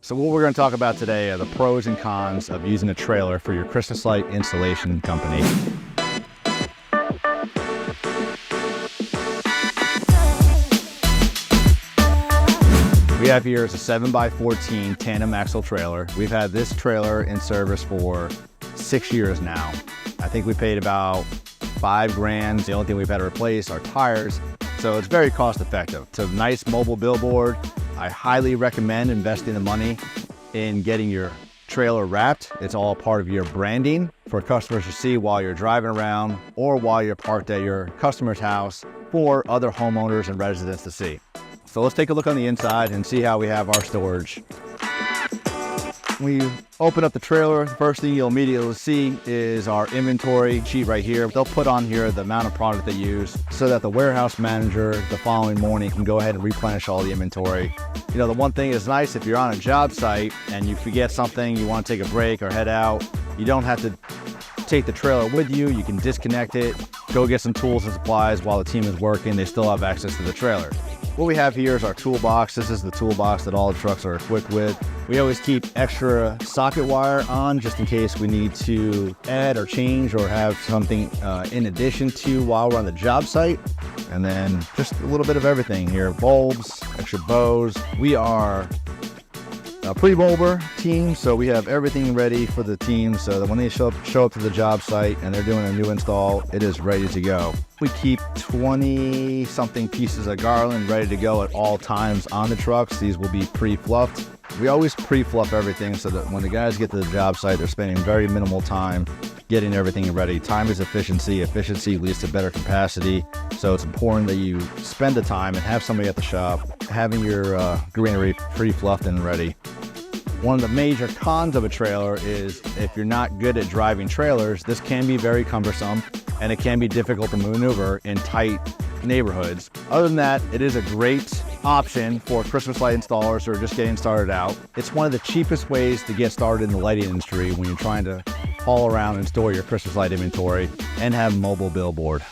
So what we're going to talk about today are the pros and cons of using a trailer for your Christmas light installation company. We have here is a 7x14 tandem axle trailer. We've had this trailer in service for 6 years now. I think we paid about $5,000. The only thing we've had to replace are tires. So it's very cost effective. It's a nice mobile billboard. I highly recommend investing the money in getting your trailer wrapped. It's all part of your branding for customers to see while you're driving around or while you're parked at your customer's house for other homeowners and residents to see. So let's take a look on the inside and see how we have our storage. When you open up the trailer, the first thing you'll immediately see is our inventory sheet right here. They'll put on here the amount of product they use so that the warehouse manager the following morning can go ahead and replenish all the inventory. You know, the one thing is nice if you're on a job site and you forget something, you want to take a break or head out, you don't have to take the trailer with you. You can disconnect it, go get some tools and supplies while the team is working. They still have access to the trailer. What we have here is our toolbox. This is the toolbox that all the trucks are equipped with. We always keep extra socket wire on just in case we need to add or change or have something in addition to while we're on the job site. And then just a little bit of everything here, bulbs, extra bows. We are a pre-bulber team, so we have everything ready for the team so that when they show up to the job site and they're doing a new install, it is ready to go. We keep 20 something pieces of garland ready to go at all times on the trucks. These will be pre-fluffed. We always pre-fluff everything so that when the guys get to the job site, they're spending very minimal time getting everything ready. Time is efficiency. Efficiency leads to better capacity. So it's important that you spend the time and have somebody at the shop having your greenery pre-fluffed and ready. One of the major cons of a trailer is if you're not good at driving trailers, this can be very cumbersome and it can be difficult to maneuver in tight neighborhoods. Other than that, it is a great option for Christmas light installers who are just getting started out. It's one of the cheapest ways to get started in the lighting industry when you're trying to haul around and store your Christmas light inventory and have a mobile billboard.